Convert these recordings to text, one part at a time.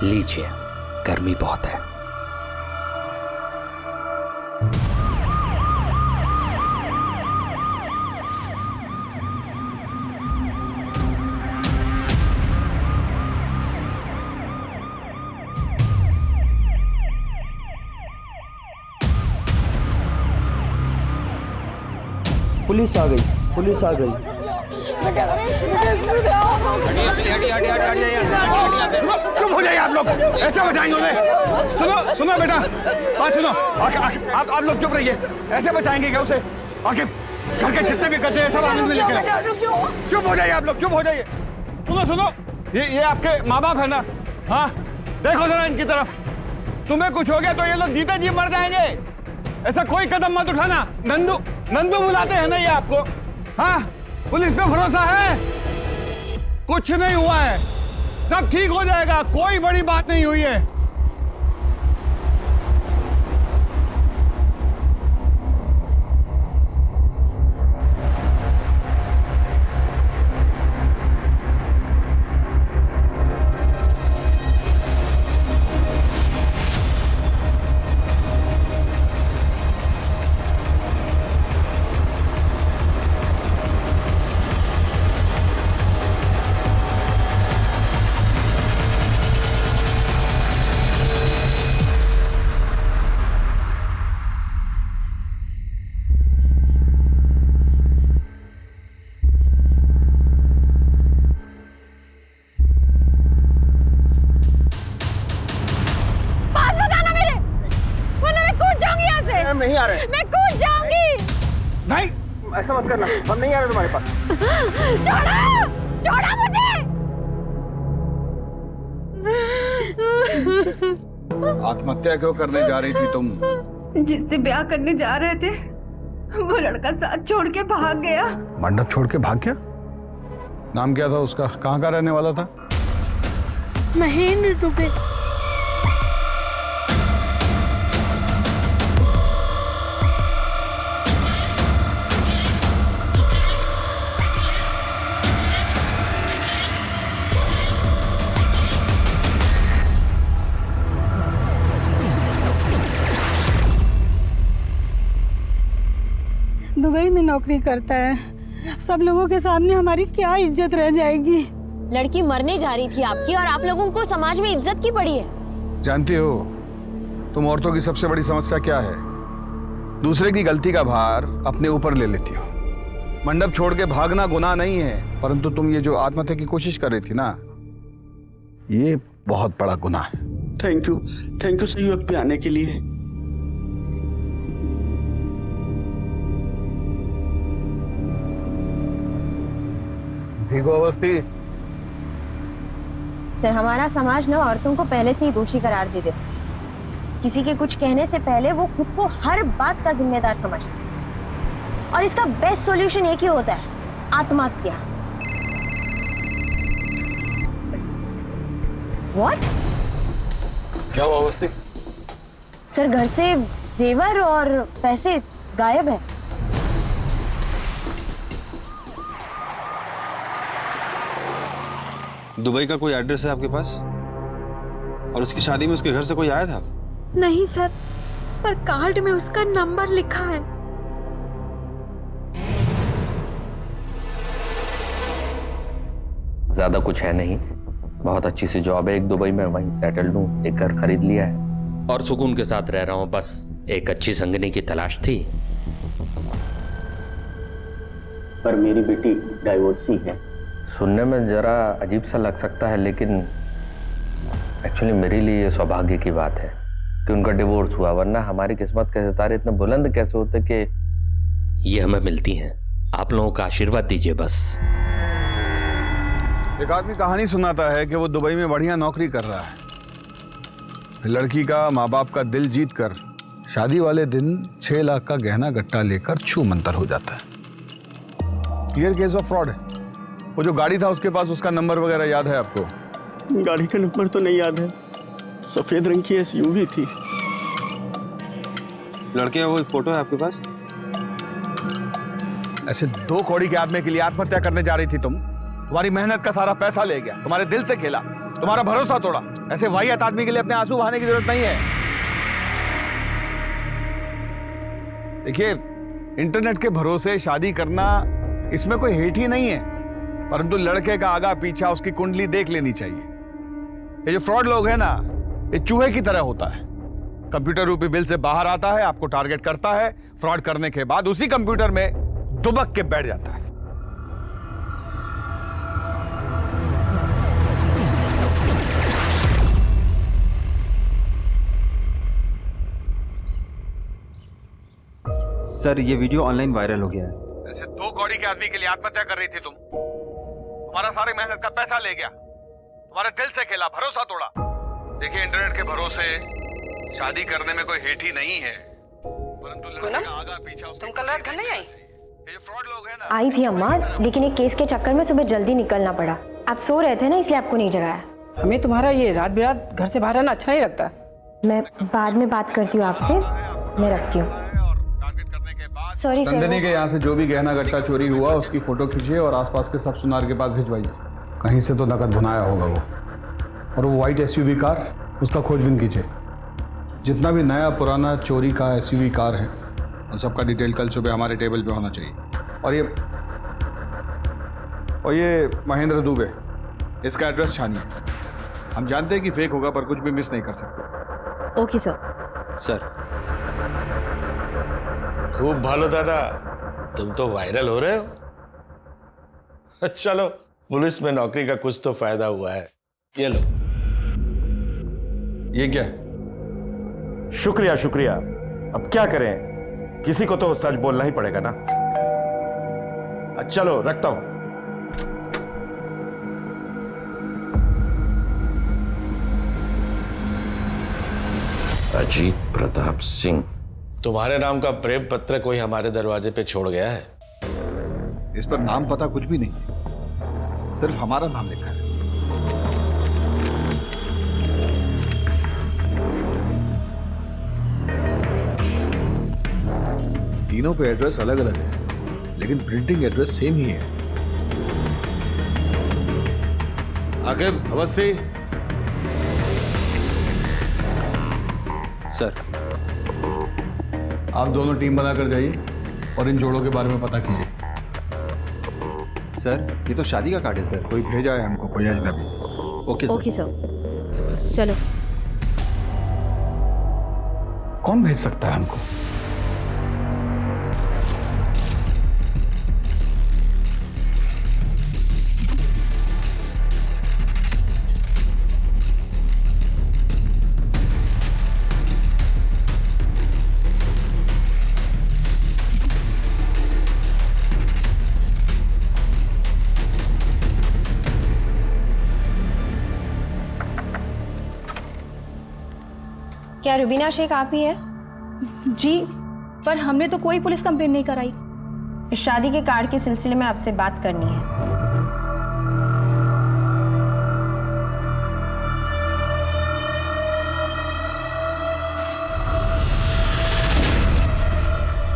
लीजिए, गर्मी बहुत है। पुलिस आ गई, पुलिस आ गई। चुप हो जाइए आप लोग, ऐसे बचाएंगे उन्हें? सुनो सुनो बेटा, बात सुनो। आप लोग चुप रहिए, ऐसे बचाएंगे क्या उसे? आखिर घर के जितने भी गद्दे हैं सब आनंद में लेकर। चुप हो जाइए आप लोग, चुप हो जाइए। सुनो सुनो, ये आपके माँ बाप है ना? हाँ, देखो जरा इनकी तरफ। तुम्हें कुछ हो गया तो ये लोग जीते जी मर जाएंगे। ऐसा कोई कदम मत उठाना। नंदू नंदू बुलाते हैं ना ये आपको? हाँ, पुलिस पे भरोसा है? कुछ नहीं हुआ है, सब ठीक हो जाएगा, कोई बड़ी बात नहीं हुई है। नहीं आ रहे। मैं कूद जाऊंगी। नहीं, ऐसा मत करना, हम नहीं आ रहे तुम्हारे पास। छोड़ो, छोड़ो मुझे। आत्महत्या क्यों करने जा रही थी तुम? जिससे ब्याह करने जा रहे थे वो लड़का साथ छोड़ के भाग गया। मंडप छोड़ के भाग गया? नाम क्या था उसका? कहाँ का रहने वाला था? महेंद्र दुबे। दुबई में नौकरी करता है, सब लोगों के सामने हमारी क्या इज्जत रह जाएगी। लड़की मरने जा रही थी आपकी और आप लोगों को समाज में इज्जत की पड़ी है। जानती हो तुम औरतों की सबसे बड़ी समस्या क्या है? दूसरे की गलती का भार अपने ऊपर ले लेती हो। मंडप छोड़ के भागना गुनाह नहीं है, परंतु तुम ये जो आत्महत्या की कोशिश कर रही थी ना, ये बहुत बड़ा गुनाह है। थैंक यू सही वक्त पे आने के लिए। ठीक हो अवस्थी? सर, हमारा समाज ना औरतों को पहले से ही दोषी करार दे देता है। किसी के कुछ कहने से पहले वो खुद को हर बात का जिम्मेदार समझती है और इसका बेस्ट सॉल्यूशन एक ही होता है, आत्महत्या। व्हाट? क्या हुआ अवस्थी? सर, घर से जेवर और पैसे गायब है। दुबई का कोई एड्रेस है आपके पास? और उसकी शादी में उसके घर से कोई आया था? नहीं सर, पर कार्ड में उसका नंबर लिखा है। ज्यादा कुछ है नहीं, बहुत अच्छी सी जॉब है एक दुबई में, वहीं सेटल्ड हूँ, एक घर खरीद लिया है और सुकून के साथ रह रहा हूं। बस एक अच्छी संगनी की तलाश थी। पर मेरी बेटी डाइवोर्सी है। सुनने में जरा अजीब सा लग सकता है, लेकिन एक्चुअली मेरे लिए ये सौभाग्य की बात है कि उनका डिवोर्स हुआ, वरना हमारी किस्मत के सितारे इतने बुलंद कैसे होते कि ये हमें मिलती हैं। आप लोगों का आशीर्वाद दीजिए बस। एक आदमी कहानी सुनाता है कि वो दुबई में बढ़िया नौकरी कर रहा है। लड़की का माँ बाप का दिल जीत कर शादी वाले दिन 6 लाख का गहना गट्टा लेकर छू मंतर हो जाता है। क्लियर केस ऑफ फ्रॉड है। वो जो गाड़ी था उसके पास, उसका नंबर वगैरह याद है आपको? गाड़ी का नंबर तो नहीं याद है, सफेद रंग की SUV थी। लड़के का कोई फोटो है आपके पास? ऐसे 2 कौड़ी के आदमी के लिए आत्महत्या करने जा रही थी तुम? तुम्हारी मेहनत का सारा पैसा ले गया, तुम्हारे दिल से खेला, तुम्हारा भरोसा तोड़ा। ऐसे वाहियात आदमी के लिए अपने आंसू बहाने की जरूरत नहीं है। देखिए, इंटरनेट के भरोसे शादी करना, इसमें कोई हेट ही नहीं है, परंतु लड़के का आगा पीछा, उसकी कुंडली देख लेनी चाहिए। ये जो फ्रॉड लोग हैं ना, ये चूहे की तरह होता है। कंप्यूटर रूपी बिल से बाहर आता है, आपको टारगेट करता है, फ्रॉड करने के बाद उसी कंप्यूटर में दुबक के बैठ जाता है। सर, ये वीडियो ऑनलाइन वायरल हो गया है। ऐसे 2 कौड़ी के आदमी के लिए आत्महत्या कर रही थी तुम। तुम्हारा सारी मेहनत का पैसा ले गया, तुम्हारे दिल से खेला, भरोसा तोड़ा। देखिए, इंटरनेट के भरोसे शादी करने में कोई हेट ही नहीं है, परंतु लड़के का आगा पीछा, तुम कल रात घर नहीं आई? ये जो फ्रॉड लोग हैं ना। आई थी अम्मा, लेकिन एक केस के चक्कर में सुबह जल्दी निकलना पड़ा। आप सो रहे थे ना, इसलिए आपको नहीं जगाया। हमें तुम्हारा ये रात बिरात घर से बाहर आना अच्छा नहीं लगता। मैं बाद में बात करती हूँ आपसे, मैं रखती हूँ। Sorry sir. नंदिनी के यहाँ से जो भी गहना गट्टा चोरी हुआ, उसकी फोटो खींचिए और आसपास के सब सुनार के पास भिजवाइए। कहीं से तो नकद भुनाया होगा वो। और वो व्हाइट एसयूवी कार, उसका खोजबीन कीजिए। जितना भी नया पुराना चोरी का एसयूवी कार है, उन सबका डिटेल कल सुबह हमारे टेबल पे होना चाहिए। और ये महेंद्र दुबे, इसका एड्रेस छानिए। हम जानते हैं कि फेक होगा, पर कुछ भी मिस नहीं कर सकते। Okay sir. सर, खूब भालो दादा, तुम तो वायरल हो रहे हो। चलो, पुलिस में नौकरी का कुछ तो फायदा हुआ है। ये लो। ये क्या? शुक्रिया शुक्रिया। अब क्या करें, किसी को तो सच बोलना ही पड़ेगा ना। चलो, रखता हूं। अजीत प्रताप सिंह, तुम्हारे नाम का प्रेम पत्र कोई हमारे दरवाजे पे छोड़ गया है। इस पर नाम पता कुछ भी नहीं है, सिर्फ हमारा नाम लिखा है। तीनों पे एड्रेस अलग अलग है, लेकिन प्रिंटिंग एड्रेस सेम ही है। आकिब, अवस्थी। सर, आप दोनों टीम बनाकर जाइए और इन जोड़ों के बारे में पता कीजिए। सर, ये तो शादी का कार्ड है सर। कोई भेजा है हमको, कोई अजनबी। Okay sir. ओके सर, चलो। कौन भेज सकता है हमको? क्या रुबीना शेख आप ही है? जी, पर हमने तो कोई पुलिस कंप्लेंट नहीं कराई। इस शादी के कार्ड के सिलसिले में आपसे बात करनी है।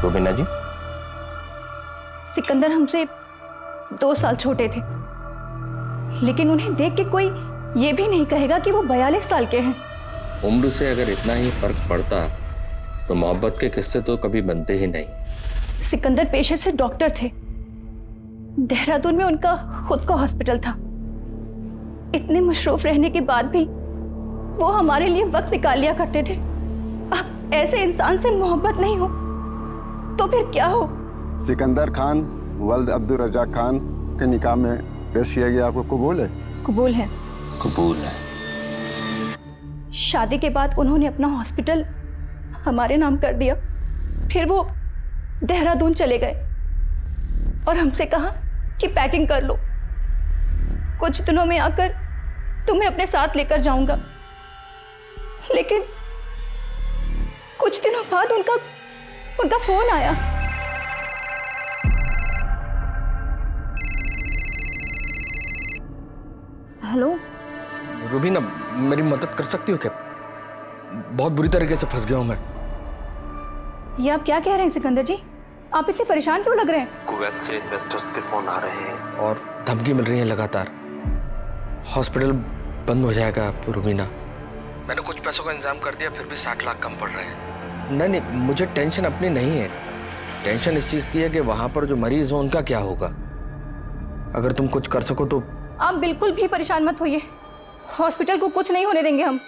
रुबीना जी, सिकंदर हमसे 2 साल छोटे थे, लेकिन उन्हें देख के कोई ये भी नहीं कहेगा कि वो 42 साल के हैं। उम्र से अगर इतना ही फर्क पड़ता तो मोहब्बत के किस्से तो कभी बनते ही नहीं। सिकंदर पेशे से डॉक्टर थे। देहरादून में उनका खुद का हॉस्पिटल था। इतने मशरूफ रहने के बाद भी वो हमारे लिए वक्त निकाल लिया करते थे। अब ऐसे इंसान से मोहब्बत नहीं हो तो फिर क्या हो? सिकंदर खान वल्द अब्दुल रजाक खान के निकाह में पेश किया गया, आपको कबूल है? कबूल है। कबूल है। शादी के बाद उन्होंने अपना हॉस्पिटल हमारे नाम कर दिया। फिर वो देहरादून चले गए और हमसे कहा कि पैकिंग कर लो, कुछ दिनों में आकर तुम्हें अपने साथ लेकर जाऊंगा। लेकिन कुछ दिनों बाद उनका फोन आया। हेलो रुबीना, मेरी मदद कर सकती हो क्या? बहुत बुरी तरीके से फंस गया हूं मैं। ये आप क्या कह रहे हैं सिकंदर जी? आप इतने परेशान क्यों लग रहे हैं? कुवैत से इन्वेस्टर्स के फोन आ रहे हैं और धमकी मिल रही है लगातार। हॉस्पिटल बंद हो जाएगा रुबीना। मैंने कुछ पैसों का इंतजाम कर दिया, फिर भी 60 लाख कम पड़ रहे हैं। नहीं, मुझे टेंशन अपनी नहीं है। टेंशन इस चीज़ की है कि वहाँ पर जो मरीज हो उनका क्या होगा। अगर तुम कुछ कर सको तो। आप बिल्कुल भी परेशान मत होइए, हॉस्पिटल को कुछ नहीं होने देंगे हम।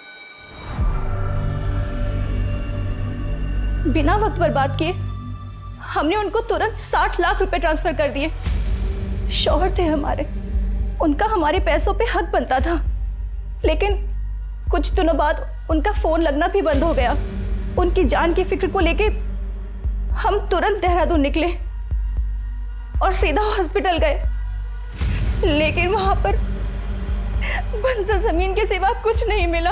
बिना वक्त बर्बाद किए हमने उनको तुरंत 60 लाख रुपए ट्रांसफर कर दिए। शौहर थे हमारे, उनका हमारे पैसों पे हक बनता था, लेकिन कुछ दिनों बाद उनका फोन लगना भी बंद हो गया। उनकी जान की फिक्र को लेके हम तुरंत देहरादून निकले और सीधा हॉस्पिटल गए, लेकिन वहां पर बंजर जमीन के सिवा कुछ नहीं मिला।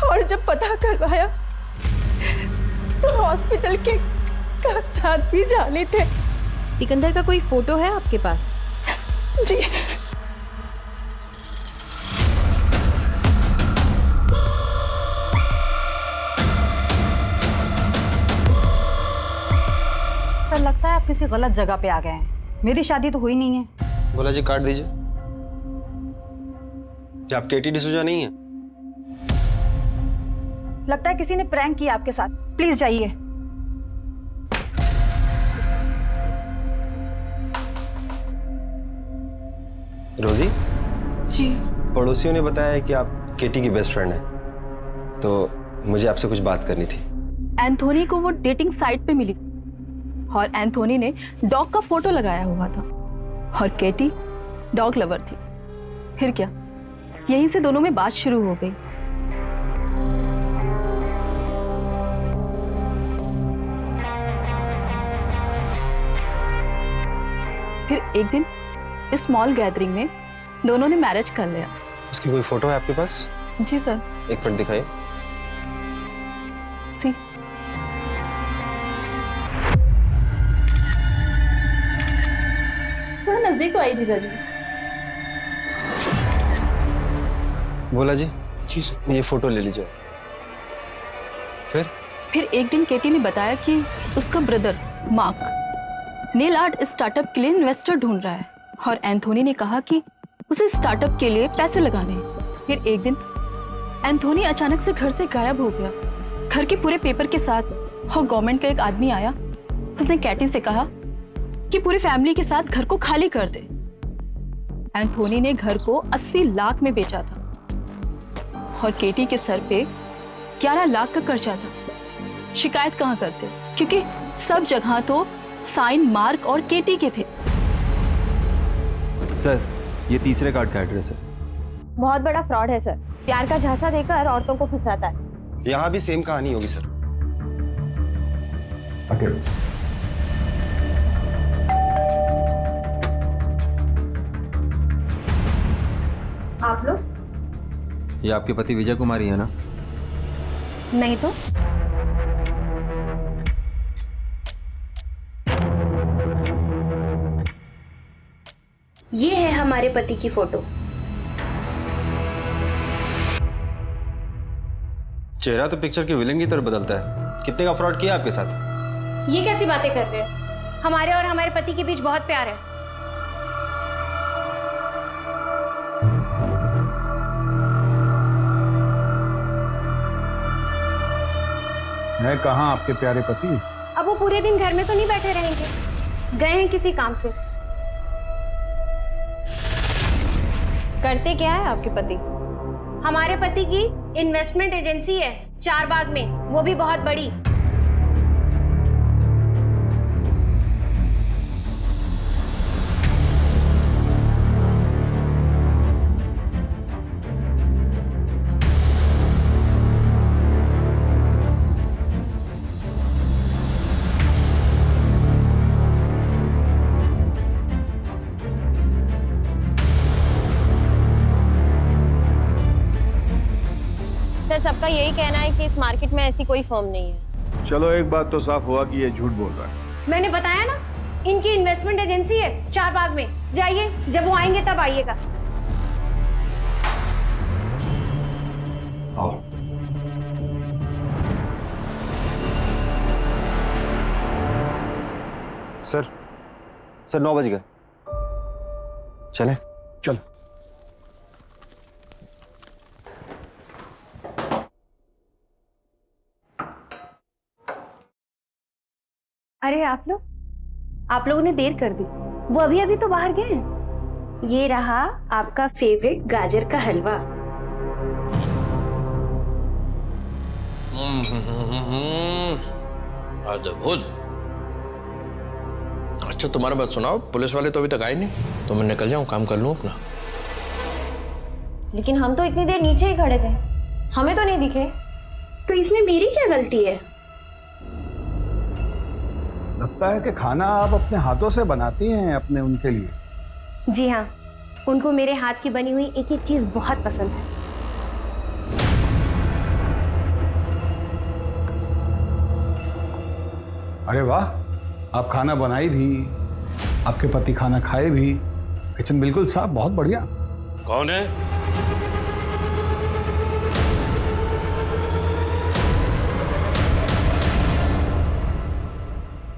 और जब पता करवाया तो हॉस्पिटल के कागजात भी जाली थे। सिकंदर का कोई फोटो है आपके पास? जी, सर लगता है आप किसी गलत जगह पे आ गए हैं। मेरी शादी तो हुई नहीं है। बोला जी काट दीजिए। क्या आप केटी डिसूजा नहीं है? लगता है किसी ने प्रैंक किया आपके साथ। प्लीज जाइए। रोजी जी, पड़ोसियों ने बताया कि आप केटी की बेस्ट फ्रेंड हैं, तो मुझे आपसे कुछ बात करनी थी। एंथोनी को वो डेटिंग साइट पे मिली और एंथोनी ने डॉग का फोटो लगाया हुआ था और केटी डॉग लवर थी। फिर क्या, यहीं से दोनों में बात शुरू हो गई। फिर एक दिन स्मॉल गैदरिंग में दोनों ने मैरिज कर लिया। उसकी कोई फोटो है आपके पास? जी सर। एक मिनट दिखाइए। सी, थोड़ा नजदीक तो आई जीजा जी। बोला जी ये फोटो ले लीजिए। फिर एक दिन केटी ने बताया कि उसका brother mark nail art startup के लिए इन्वेस्टर ढूंढ रहा है और एंथोनी ने कहा कि उसे स्टार्टअप के लिए पैसे लगाने हैं। फिर एक दिन एंथोनी अचानक से घर से गायब हो गया, घर के पूरे पेपर के साथ। और गवर्नमेंट का एक आदमी आया, उसने कैटी से कहा कि पूरी फैमिली के साथ घर को खाली कर दे। एंथोनी ने घर को 80 लाख में बेचा था और केटी के सर पे 11 लाख का कर्जा था। शिकायत कहाँ करते, क्योंकि सब जगह तो साइन मार्क और केटी के थे। सर ये तीसरे कार्ड का एड्रेस है। बहुत बड़ा फ्रॉड है सर, प्यार का झांसा देकर औरतों को फंसाता है। यहाँ भी सेम कहानी होगी सर। आप लोग? ये आपके पति विजय कुमारी है ना? नहीं तो ये है हमारे पति की फोटो। चेहरा तो पिक्चर के विलेन की तरफ बदलता है। कितने का फ्रॉड किया आपके साथ? ये कैसी बातें कर रहे हैं? हमारे और हमारे पति के बीच बहुत प्यार है। है कहाँ आपके प्यारे पति? अब वो पूरे दिन घर में तो नहीं बैठे रहेंगे, गए हैं किसी काम से। करते क्या है आपके पति? हमारे पति की इन्वेस्टमेंट एजेंसी है चारबाग में, वो भी बहुत बड़ी। सर सबका यही कहना है कि इस मार्केट में ऐसी कोई फर्म नहीं है। चलो एक बात तो साफ हुआ कि ये झूठ बोल रहा है। मैंने बताया ना, इनकी इन्वेस्टमेंट एजेंसी है चारबाग में। जाइए, जब वो आएंगे तब आइएगा। आओ। सर 9 बज गए, चले? चल। अरे आप लोगों ने देर कर दी। वो अभी अभी तो बाहर गए हैं। ये रहा आपका फेवरेट गाजर का हलवा। अद्भुत। अच्छा तुम्हारा बात सुनाओ, पुलिस वाले तो अभी तक आए नहीं, तो मैं निकल जाऊं, काम कर लूं अपना। लेकिन हम तो इतनी देर नीचे ही खड़े थे, हमें तो नहीं दिखे। तो इसमें मेरी क्या गलती है? लगता है कि खाना आप अपने हाथों से बनाती हैं अपने उनके लिए। जी हाँ, उनको मेरे हाथ की बनी हुई एक एक चीज बहुत पसंद है। अरे वाह, आप खाना बनाई भी, आपके पति खाना खाए भी, किचन बिल्कुल साफ, बहुत बढ़िया। कौन है?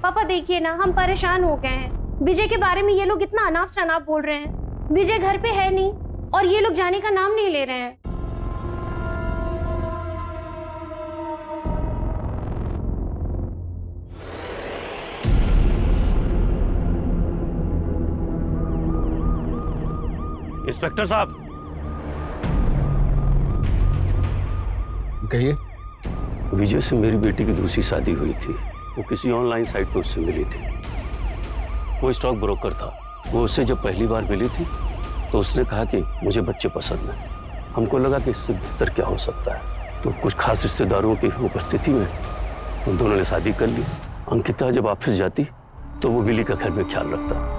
पापा देखिए ना, हम परेशान हो गए हैं। विजय के बारे में ये लोग इतना अनाप शनाप बोल रहे हैं। विजय घर पे है नहीं और ये लोग जाने का नाम नहीं ले रहे हैं। इंस्पेक्टर साहब, कहिए। विजय से मेरी बेटी की दूसरी शादी हुई थी। वो किसी ऑनलाइन साइट पर उससे मिली थी। वो स्टॉक ब्रोकर था। वो उससे जब पहली बार मिली थी तो उसने कहा कि मुझे बच्चे पसंद हैं। हमको लगा कि इससे बेहतर क्या हो सकता है, तो कुछ खास रिश्तेदारों की उपस्थिति में उन दोनों ने शादी कर ली। अंकिता जब ऑफिस जाती तो वो विली का घर में ख्याल रखता।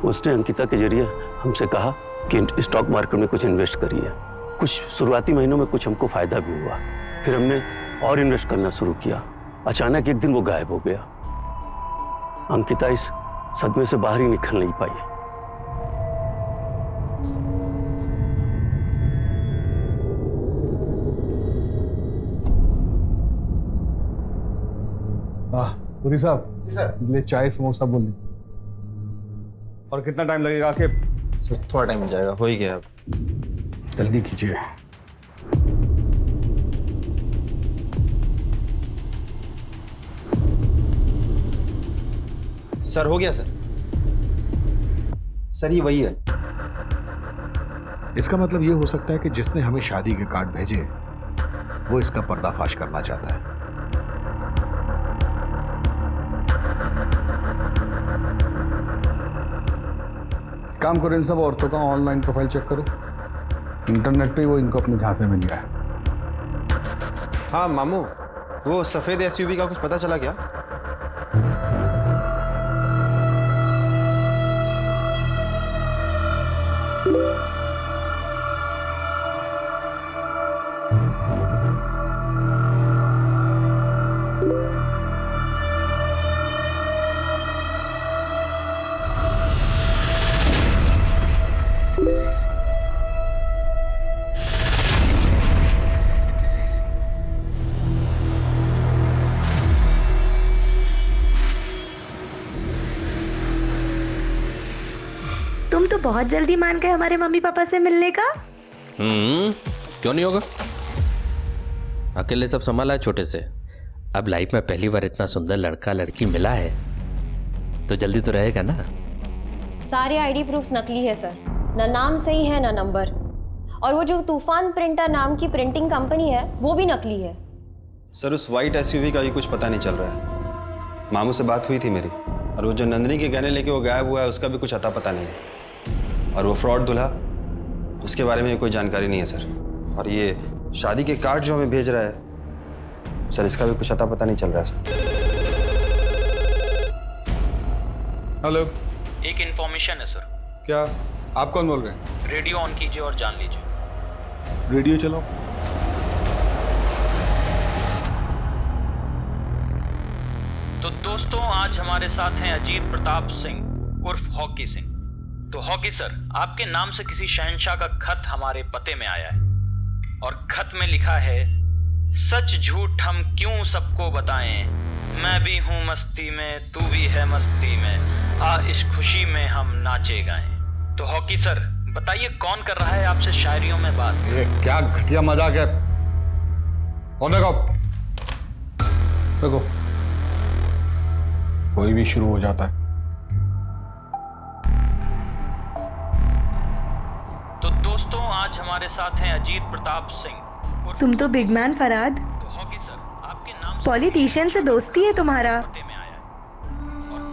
उसने अंकिता के जरिए हमसे कहा कि स्टॉक मार्केट में कुछ इन्वेस्ट करिए। कुछ शुरुआती महीनों में कुछ हमको फायदा भी हुआ। फिर हमने और इन्वेस्ट करना शुरू किया। अचानक एक दिन वो गायब हो गया। अंकिता इस सदमे से बाहर ही निकल नहीं पाई। पुरी साहब, सर चाय समोसा बोल दीजिए। और कितना टाइम लगेगा आके? सर थोड़ा टाइम मिल जाएगा, हो ही गया अब। जल्दी कीजिए। सर हो गया सर। सर ये वही है। इसका मतलब ये हो सकता है कि जिसने हमें शादी के कार्ड भेजे वो इसका पर्दाफाश करना चाहता है। काम करो, इन सब औरतों का ऑनलाइन प्रोफाइल चेक करो। इंटरनेट पे वो इनको अपने झांसे में लिया है। हाँ मामू, वो सफेद एसयूवी का कुछ पता चला क्या? तुम तो बहुत जल्दी मान गए हमारे मम्मी पापा से मिलने का। क्यों नहीं होगा? अकेले सब संभाला है छोटे से। अब लाइफ में पहली बार इतना सुंदर लड़का लड़की मिला है तो जल्दी तो रहेगा ना। सारे आईडी प्रूफ्स नकली है सर, ना नाम सही है ना नंबर। और वो जो तूफान प्रिंटर नाम की प्रिंटिंग कंपनी है वो भी नकली है। सर उस वाइट एसयूवी का भी कुछ पता नहीं चल रहा है। मामू से बात हुई थी मेरी, और वो जो नंदिनी के गहने लेके वो गायब हुआ है उसका भी कुछ अता पता नहीं है। और वो फ्रॉड दूल्हा, उसके बारे में कोई जानकारी नहीं है सर। और ये शादी के कार्ड जो हमें भेज रहा है सर, इसका भी कुछ अता पता नहीं चल रहा है सर। हेलो, एक इंफॉर्मेशन है सर। क्या? आप कौन बोल रहे हैं? रेडियो ऑन कीजिए और जान लीजिए। रेडियो चलाओ। तो दोस्तों, आज हमारे साथ हैं अजीत प्रताप सिंह उर्फ हॉकी सिंह। तो हॉकी सर, आपके नाम से किसी शहंशाह का खत हमारे पते में आया है और खत में लिखा है, सच झूठ हम क्यों सबको बताएं, मैं भी हूँ मस्ती में तू भी है मस्ती में, आ इस खुशी में हम नाचे गाएं। तो हॉकी सर बताइए कौन कर रहा है आपसे शायरियों में बात? ये क्या घटिया मजाक है। और देखो कोई भी शुरू हो जाता है। तो दोस्तों आज हमारे साथ हैं अजीत प्रताप सिंह। तुम तो बिग मैन फराद। तो हॉकी सर आपके नाम पॉलिटिशियन से दोस्ती है तुम्हारा?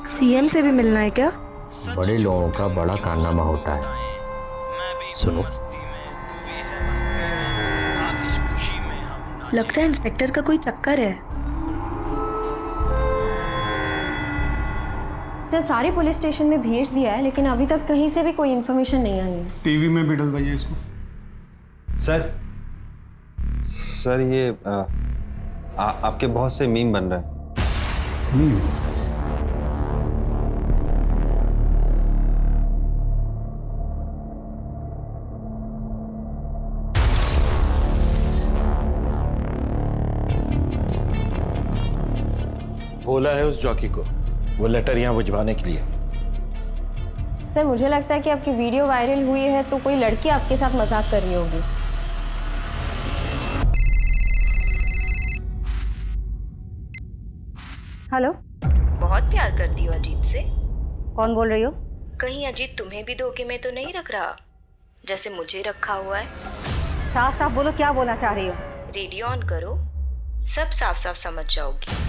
सीएम से भी मिलना है क्या? बड़े लोगों का बड़ा कारनामा होता है। सुनो, लगता है इंस्पेक्टर का कोई चक्कर है। सर सारे पुलिस स्टेशन में भेज दिया है लेकिन अभी तक कहीं से भी कोई इन्फॉर्मेशन नहीं आई है। टीवी में भी डलवाइए इसको। सर ये आपके बहुत से मीम बन रहे हैं। मीम? बोला है उस जॉकी को वो लेटर यहाँ भिजवाने के लिए। सर मुझे लगता है कि आपकी वीडियो वायरल हुई है तो कोई लड़की आपके साथ मजाक कर रही होगी। हेलो। बहुत प्यार करती हो अजीत से? कौन बोल रही हो? कहीं अजीत तुम्हें भी धोखे में तो नहीं रख रहा जैसे मुझे रखा हुआ है? साफ साफ बोलो, क्या बोलना चाह रही हो? रेडियो ऑन करो, सब साफ साफ समझ जाओगी।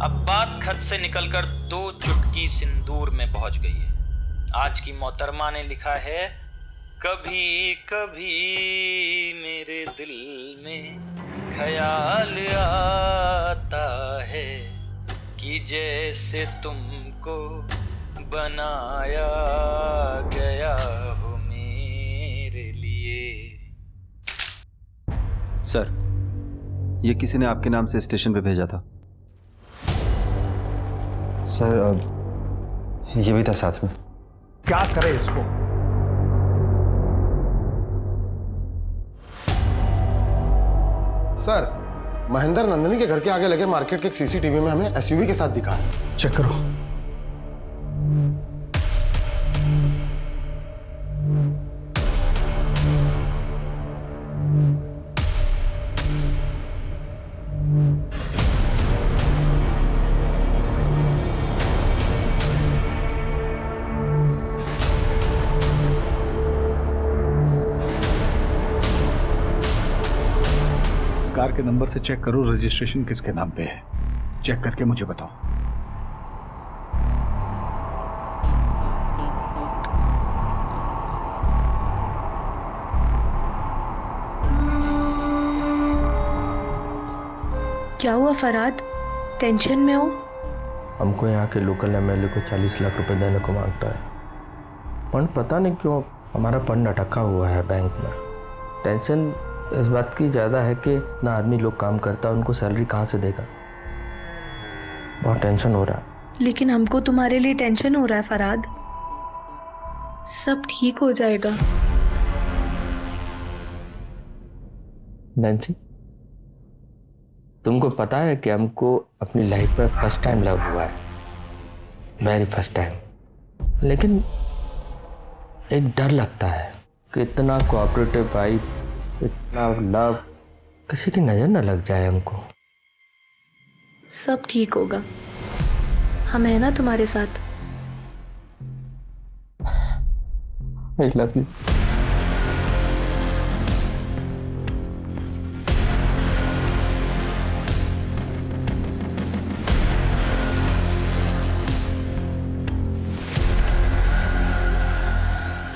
अब बात खत से निकलकर 2 चुटकी सिंदूर में पहुंच गई है। आज की मोहतरमा ने लिखा है, कभी कभी मेरे दिल में ख्याल आता है कि जैसे तुमको बनाया गया हो मेरे लिए। सर ये किसी ने आपके नाम से स्टेशन पे भेजा था। सर ये भी था साथ में। क्या करे इसको? सर महेंद्र नंदिनी के घर के आगे लगे मार्केट के एक सीसीटीवी में हमें एसयूवी के साथ दिखा है। चेक करो। कार के नंबर से चेक करो रजिस्ट्रेशन किसके नाम पे है। चेक करके मुझे बताओ। क्या हुआ फराद, टेंशन में हो? हमको यहाँ के लोकल एमएलए को 40 लाख रुपए देने को मांगता है। फंड पता नहीं क्यों हमारा फंड अटका हुआ है बैंक में। टेंशन इस बात की ज़्यादा है कि ना आदमी लोग काम करता है, उनको सैलरी कहाँ से देगा। बहुत टेंशन हो रहा है। लेकिन हमको तुम्हारे लिए टेंशन हो रहा है फराद। सब ठीक हो जाएगा। नैन्सी, तुमको पता है कि हमको अपनी लाइफ में फर्स्ट टाइम लव हुआ है, वेरी फर्स्ट टाइम। लेकिन एक डर लगता है कि इतना कोऑपरेटिव भाई, इतना लव, किसी की नजर न लग जाए हमको। सब ठीक होगा, हम है ना तुम्हारे साथ। I love you.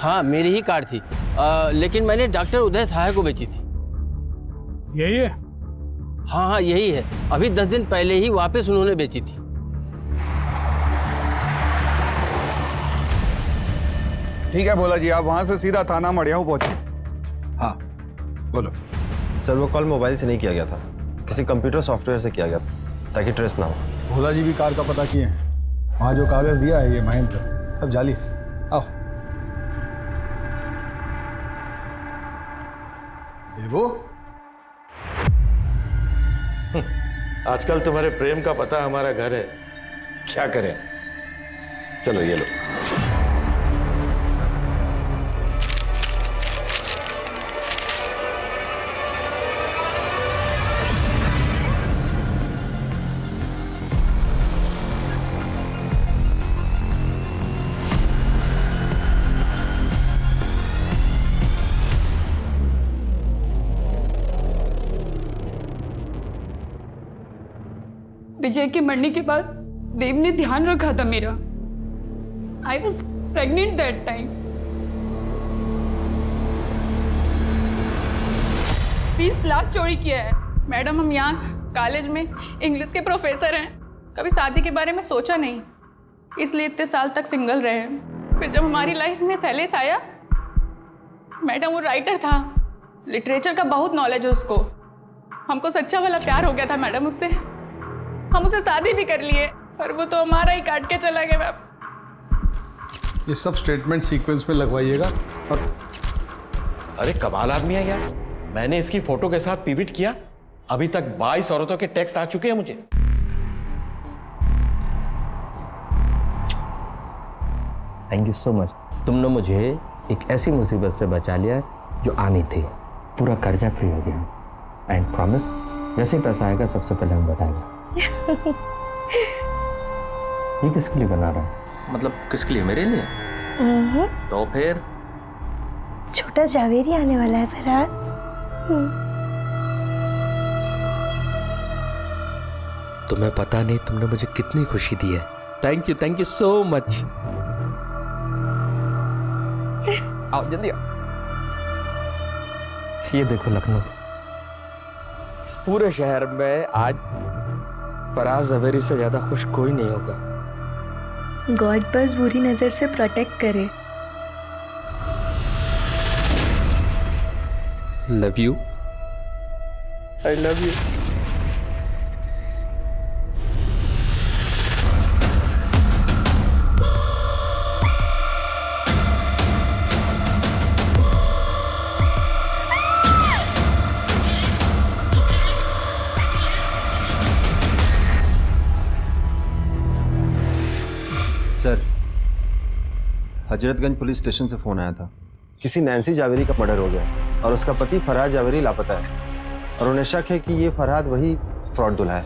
हाँ मेरी ही कार थी, लेकिन मैंने डॉक्टर उदय सहाय को बेची थी। यही है? हाँ हाँ यही है। अभी 10 दिन पहले ही वापस उन्होंने बेची थी। ठीक है भोला जी, आप वहां से सीधा थाना मड़ियाऊ पहुंचे। हाँ बोलो। सर वो कॉल मोबाइल से नहीं किया गया था, किसी कंप्यूटर सॉफ्टवेयर से किया गया था ताकि ट्रेस ना हो। भोला जी भी कार का पता किए हैं। वहाँ जो कागज दिया है ये महेंद्र, सब जाली। आओ देवो। आजकल तुम्हारे प्रेम का पता हमारा घर है, क्या करें। चलो ये लो। विजय के मरने के बाद देव ने ध्यान रखा था मेरा। I was pregnant that time. 20 lakh चोरी किया है। मैडम, हम यहाँ कॉलेज में इंग्लिश के प्रोफेसर हैं, कभी शादी के बारे में सोचा नहीं, इसलिए इतने साल तक सिंगल रहे। फिर जब हमारी लाइफ में शैलेश आया, मैडम वो राइटर था, लिटरेचर का बहुत नॉलेज है उसको। हमको सच्चा वाला प्यार हो गया था मैडम उससे, हम उसे शादी भी कर लिए, पर वो तो हमारा ही काट के चला गया। ये सब स्टेटमेंट सीक्वेंस में लगवाइएगा। और अरे कमाल आदमी है यार, मैंने इसकी फोटो के साथ पिविट किया, अभी तक 22 औरतों के टेक्स्ट आ चुके हैं मुझे। Thank you so much. तुमने मुझे एक ऐसी मुसीबत से बचा लिया जो आनी थी। पूरा कर्जा फ्री हो गया। एंड प्रॉमिस, जैसे ही पैसा आएगा सबसे पहले हम बताएंगे। ये किसके लिए बना रहा है? मतलब किसके लिए? मेरे लिए? तो फिर छोटा जावेरी आने वाला है फरहाद। तुम्हें पता नहीं तुमने मुझे कितनी खुशी दी है। Thank you so much. आओ जल्दी आओ। ये देखो लखनऊ, इस पूरे शहर में आज फराज जवेरी से ज्यादा खुश कोई नहीं होगा। गॉड बस बुरी नजर से प्रोटेक्ट करे। Love you. I love you. Sir, Hazratganj police station से फोन आया था। किसी नैन्सी जावेरी का मर्डर हो गया और उसका पति फरहाद जावेरी लापता है और उन्हें शक है कि ये फरहाद वही फ्रॉड दूल्हा है।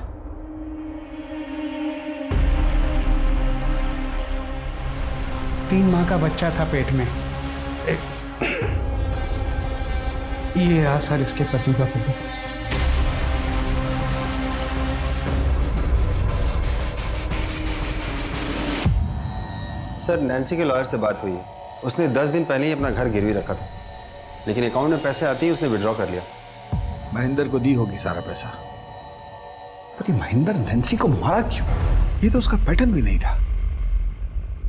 तीन माह का बच्चा था पेट में। ये रहा सर इसके पति का फोटो। सर, नैन्सी के लॉयर से बात हुई है। उसने 10 दिन पहले ही अपना घर गिरवी रखा था, लेकिन अकाउंट में पैसे आते ही उसने विड्रॉ कर लिया। महेंद्र को दी होगी सारा पैसा। पर ये महेंद्र नैन्सी को मारा क्यों? ये तो उसका पैटर्न भी नहीं था।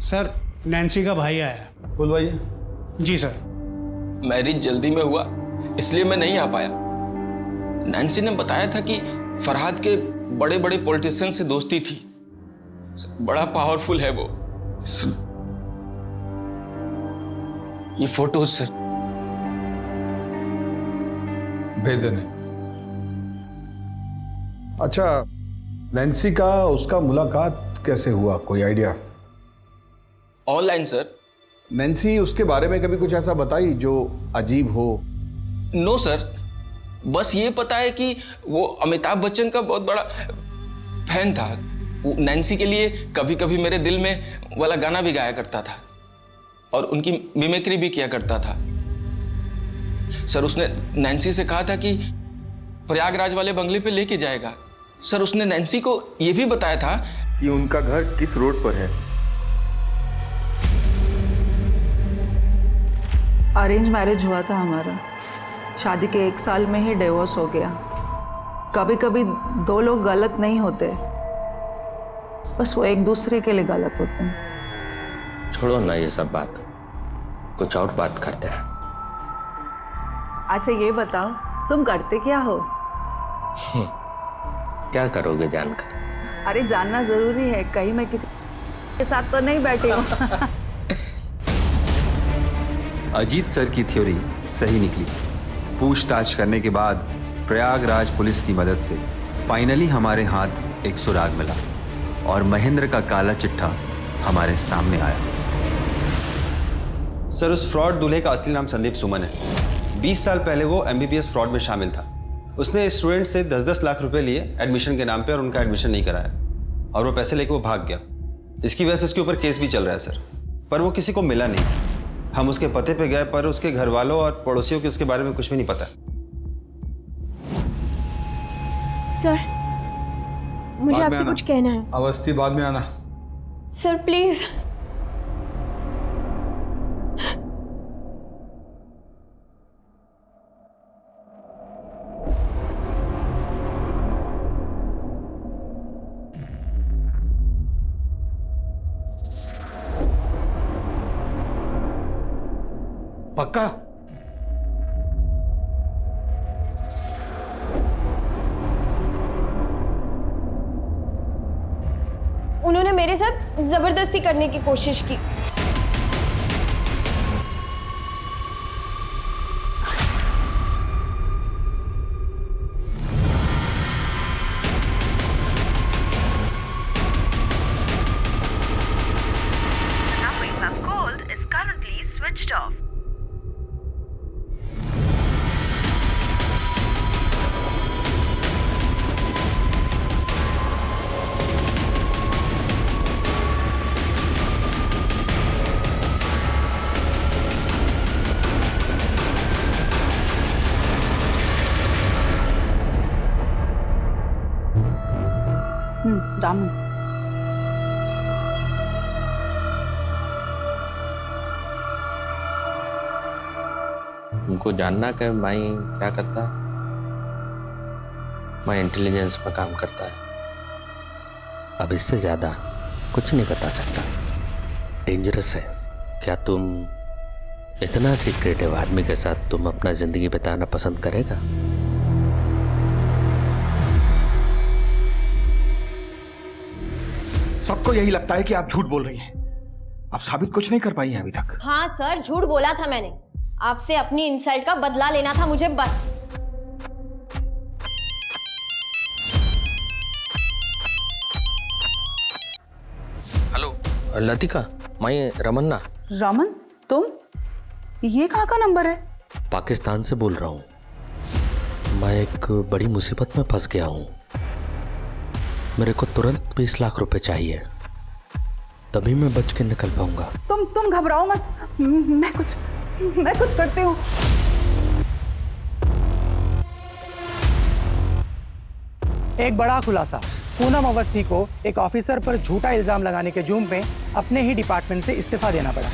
सर, नैन्सी का भाई आया। बुलवाइए। जी सर। मैरिज जल्दी में हुआ इसलिए मैं नहीं आ पाया। नैन्सी ने बताया था कि फरहाद के बड़े बड़े पॉलिटिशियन से दोस्ती थी, बड़ा पावरफुल है वो। ये फोटो सर। भेज देने। अच्छा, नैन्सी का उसका मुलाकात कैसे हुआ, कोई आइडिया? Online sir. नैन्सी उसके बारे में कभी कुछ ऐसा बताई जो अजीब हो? नो सर, बस ये पता है कि वो अमिताभ बच्चन का बहुत बड़ा फैन था। नैन्सी के लिए कभी कभी मेरे दिल में वाला गाना भी गाया करता था और उनकी मिमिक्री भी किया करता था। सर, उसने नैन्सी से कहा था कि प्रयागराज वाले बंगले पे लेके जाएगा। सर, उसने नैन्सी को यह भी बताया था कि उनका घर किस रोड पर है। अरेंज मैरिज हुआ था हमारा। शादी के 1 साल में ही डिवोर्स हो गया। कभी कभी 2 लोग गलत नहीं होते, बस वो एक दूसरे के लिए गलत होते हैं। छोड़ो ना ये सब बात, कुछ और बात करते हैं। अच्छा ये बताओ, तुम करते क्या हो? क्या करोगे जानकर? अरे जानना जरूरी है, कहीं मैं किसी के साथ तो नहीं बैठी हूँ। अजीत सर की थ्योरी सही निकली। पूछताछ करने के बाद प्रयागराज पुलिस की मदद से फाइनली हमारे हाथ एक सुराग मिला और महेंद्र का काला चिट्ठा हमारे सामने आया। सर, उस फ्रॉड दूल्हे का असली नाम संदीप सुमन है। 20 साल पहले वो MBBS फ्रॉड में शामिल था। उसने स्टूडेंट से 10-10 लाख रुपए लिए एडमिशन के नाम पे और उनका एडमिशन नहीं कराया और वो पैसे लेके वो भाग गया। इसकी वजह से उसके ऊपर केस भी चल रहा है सर, पर वो किसी को मिला नहीं। हम उसके पते पे गए पर उसके घर वालों और पड़ोसियों को उसके बारे में कुछ भी नहीं पता। सर, मुझे आपसे कुछ कहना है। अवस्थी, बाद में आना। Sir please. पक्का? उन्होंने मेरे साथ जबरदस्ती करने की कोशिश की। रामन, तुमको जानना कि माई क्या करता है? माई इंटेलिजेंस में काम करता है। अब इससे ज्यादा कुछ नहीं बता सकता। डेंजरस है। क्या तुम इतना सीक्रेटिव आदमी के साथ तुम अपना जिंदगी बिताना पसंद करेगा? सबको यही लगता है कि आप झूठ बोल रही हैं। आप साबित कुछ नहीं कर पाई हैं अभी तक। हाँ सर, झूठ बोला था मैंने। आपसे अपनी इंसल्ट का बदला लेना था मुझे बस। हेलो लतिका, मैं रमन्ना। रमन, तुम? ये कहाँ का नंबर है? पाकिस्तान से बोल रहा हूँ। मैं एक बड़ी मुसीबत में फंस गया हूँ। मेरे को तुरंत 20 लाख रुपए चाहिए, तभी मैं बच के निकल पाऊंगा। तुम घबराओ मत, मैं कुछ करती हूँ। एक बड़ा खुलासा। पूनम अवस्थी को एक ऑफिसर पर झूठा इल्जाम लगाने के जुर्म में अपने ही डिपार्टमेंट से इस्तीफा देना पड़ा।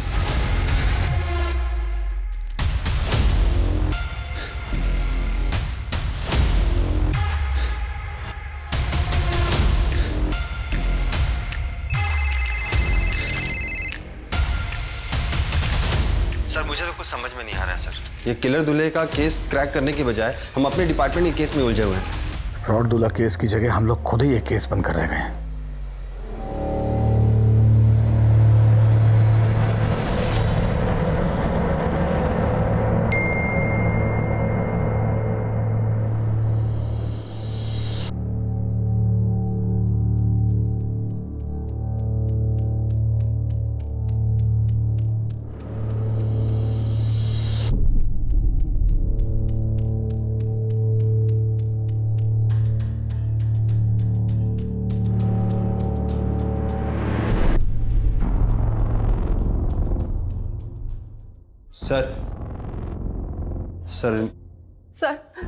सर, मुझे तो कुछ समझ में नहीं आ रहा है सर। ये किलर दूल्हे का केस क्रैक करने के बजाय हम अपने डिपार्टमेंट के केस में उलझे हुए हैं। फ्रॉड दूल्हा केस की जगह हम लोग खुद ही एक केस बनकर रह गए हैं।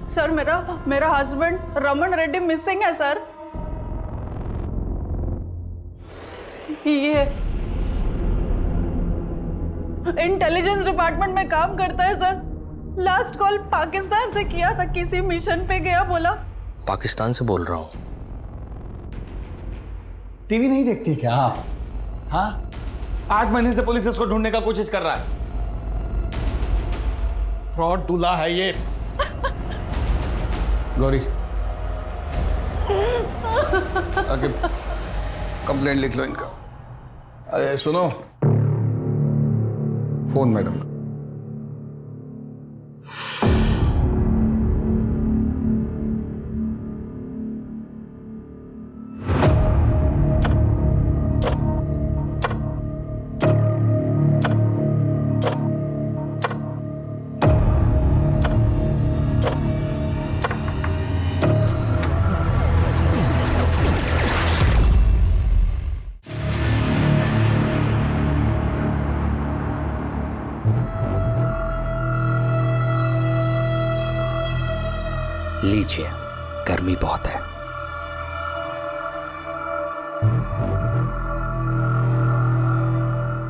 सर मेरा हस्बैंड रमन रेड्डी मिसिंग है सर। ये इंटेलिजेंस डिपार्टमेंट में काम करता है सर। लास्ट कॉल पाकिस्तान से किया था, किसी मिशन पे गया बोला। पाकिस्तान से बोल रहा हूँ। टीवी नहीं देखती क्या आप? हाँ, 8 महीने से पुलिस इसको ढूंढने का कोशिश कर रहा है। फ्रॉड दूल्हा है ये। गौरी, आगे कंप्लेंट लिख लो इनका। अरे सुनो, फोन मैडम का। लीजिए, गर्मी बहुत है।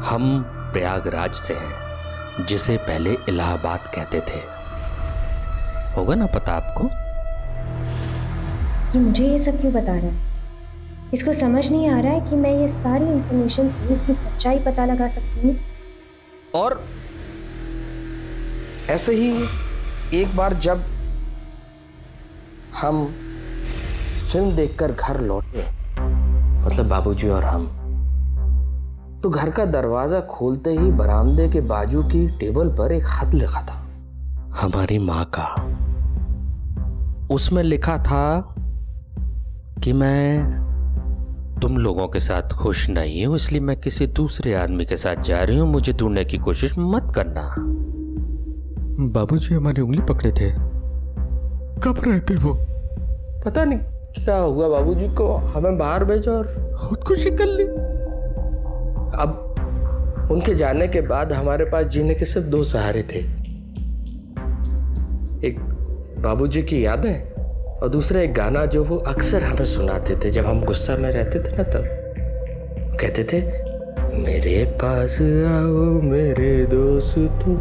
हम प्रयागराज से हैं, जिसे पहले इलाहाबाद कहते थे। होगा ना पता आपको? ये मुझे ये सब क्यों बता रहा है? इसको समझ नहीं आ रहा है कि मैं ये सारी इंफॉर्मेशन से इसकी सच्चाई पता लगा सकती हूँ। और ऐसे ही एक बार जब हम फिल्म देखकर घर लौटे, मतलब बाबूजी और हम, तो घर का दरवाजा खोलते ही बरामदे के बाजू की टेबल पर एक खत लिखा था, हमारी माँ का। उसमें लिखा था कि मैं तुम लोगों के साथ खुश नहीं हूं, इसलिए मैं किसी दूसरे आदमी के साथ जा रही हूं, मुझे ढूंढने की कोशिश मत करना। बाबूजी हमारी उंगली पकड़े थे। कब रहते वो? पता नहीं क्या हुआ बाबूजी को, हमें बाहर भेजा और खुदकुशी कर ली। अब उनके जाने के बाद हमारे पास जीने के सिर्फ 2 सहारे थे, एक बाबूजी की यादें और दूसरा एक गाना जो वो अक्सर हमें सुनाते थे जब हम गुस्सा में रहते थे ना। तब कहते थे, मेरे पास आओ मेरे दोस्तों,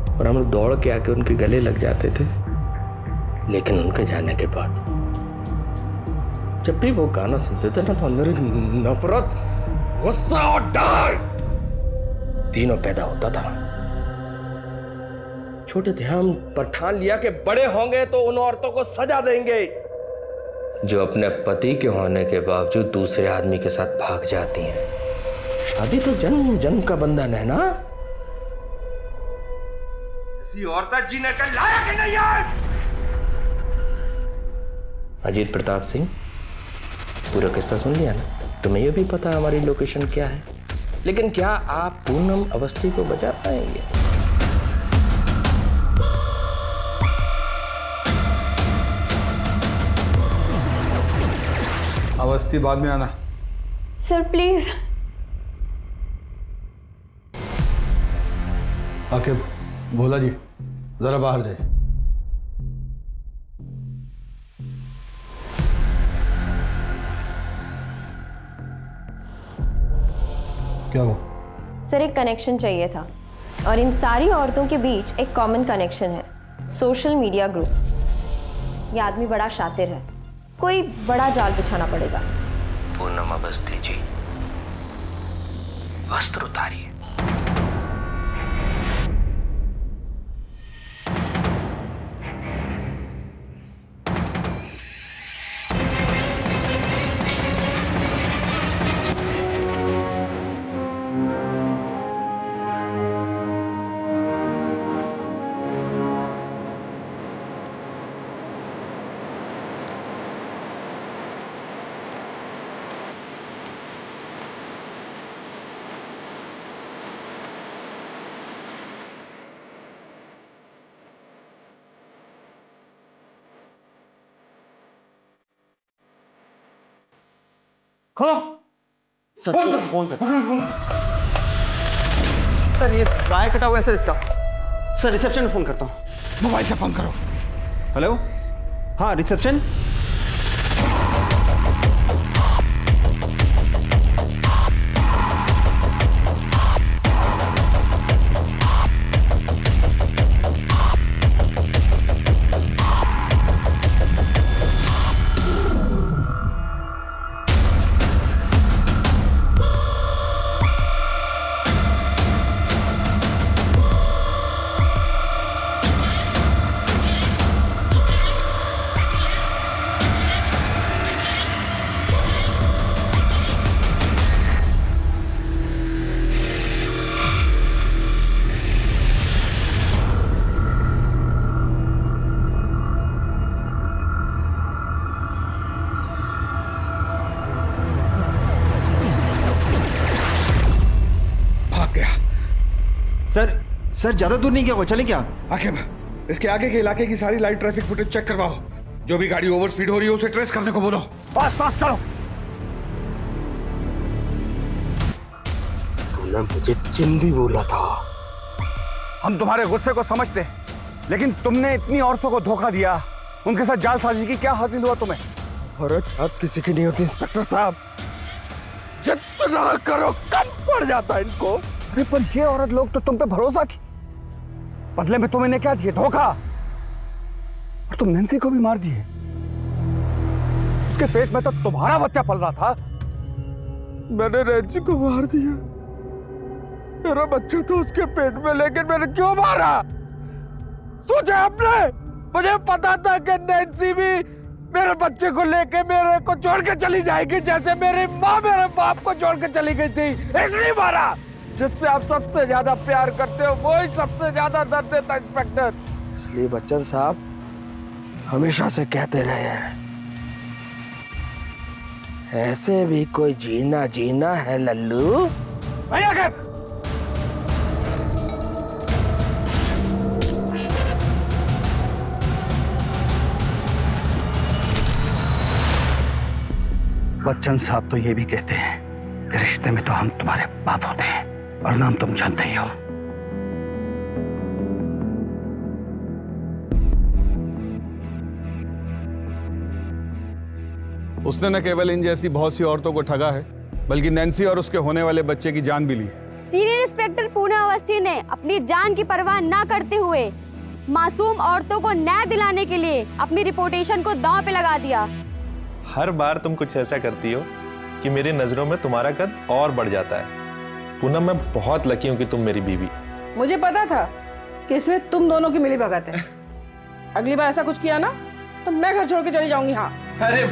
और हम लोग दौड़ के आके उनके गले लग जाते थे। लेकिन उनके जाने के बाद जब भी वो गाना सुनते थे ना, तो अंदर नफरत, गुस्सा और डर तीनों पैदा होता था। छोटे थे हम, पर ठान लिया कि बड़े होंगे तो उन औरतों को सजा देंगे जो अपने पति के होने के बावजूद दूसरे आदमी के साथ भाग जाती हैं। शादी तो जन्म जन्म का बंधन है ना। ऐसी औरत जीने के लायक ही नहीं है। अजीत प्रताप सिंह, पूरा किस्सा सुन लिया ना? तुम्हें ये भी पता हमारी लोकेशन क्या है, लेकिन क्या आप पूनम अवस्थी को बचा पाएंगे? अवस्थी बाद में आना। Sir please. आके भोला जी जरा बाहर जाए। क्या हो? सर एक कनेक्शन चाहिए था, और इन सारी औरतों के बीच एक कॉमन कनेक्शन है, सोशल मीडिया ग्रुप। ये आदमी बड़ा शातिर है, कोई बड़ा जाल बिछाना पड़ेगा। पूनम अवस्थी जी, वस्त्र उतारिए। खोलो सर, फोन कर। सर ये वायर कटा हुआ है सर इसका। सर रिसेप्शन में फोन करता हूँ। मोबाइल से फोन करो। हेलो, हाँ रिसेप्शन। सर ज्यादा दूर नहीं गया वो, चले क्या? आकिब, इसके आगे के इलाके की सारी लाइव ट्रैफिक फुटेज चेक करवाओ। जो भी गाड़ी ओवर स्पीड हो रही है उसे ट्रेस करने को बोलो। पास पास चलो। तूने मुझे चिंदी बोला था। हम तुम्हारे गुस्से को समझते, लेकिन तुमने इतनी औरतों को धोखा दिया उनके साथ जालसाजी की क्या हासिल हुआ तुम्हें? अरे जात किसी की नहीं होती इंस्पेक्टर साहब, जितना करो कम पड़ जाता है इनको। अरे पर ये औरत लोग तो तुम पे भरोसा की, बदले में तुम इन्हें क्या दिए? धोखा। और तुम नैन्सी को भी मार दिए। उसके पेट में तो तुम्हारा बच्चा पल रहा था। मैंने नैन्सी को मार दिया, मेरा बच्चा तो उसके पेट में, लेकिन मैंने क्यों मारा? सोचा आपने? मुझे पता था कि नैन्सी भी मेरे बच्चे को लेके मेरे को छोड़ के चली जाएगी, जैसे मेरी माँ मेरे बाप को छोड़ के चली गई थी। इसलिए मारा। जिससे आप सबसे ज्यादा प्यार करते हो वो ही सबसे ज्यादा दर्द देता इंस्पेक्टर। इसलिए बच्चन साहब हमेशा से कहते रहे हैं, ऐसे भी कोई जीना जीना है लल्लू। भैया के बच्चन साहब तो ये भी कहते हैं कि रिश्ते में तो हम तुम्हारे बाप होते हैं, और नाम तुम जानते ही हो। उसने न केवल इन जैसी बहुत सी औरतों को ठगा है, बल्कि नैन्सी और उसके होने वाले बच्चे की जान भी ली। सीनियर इंस्पेक्टर पूना अवस्थी ने अपनी जान की परवाह न करते हुए मासूम औरतों को न्याय दिलाने के लिए अपनी रिपोर्टेशन को दांव पे लगा दिया। हर बार तुम कुछ ऐसा करती हो कि मेरी नजरों में तुम्हारा कद और बढ़ जाता है। पूनम, मैं बहुत लकी हूँ कि तुम मेरी बीवी। मुझे पता था कि इसमें तुम दोनों की मिली भगत है। अगली बार ऐसा कुछ किया ना तो मैं घर छोड़ के चली जाऊंगी। हाँ। अरे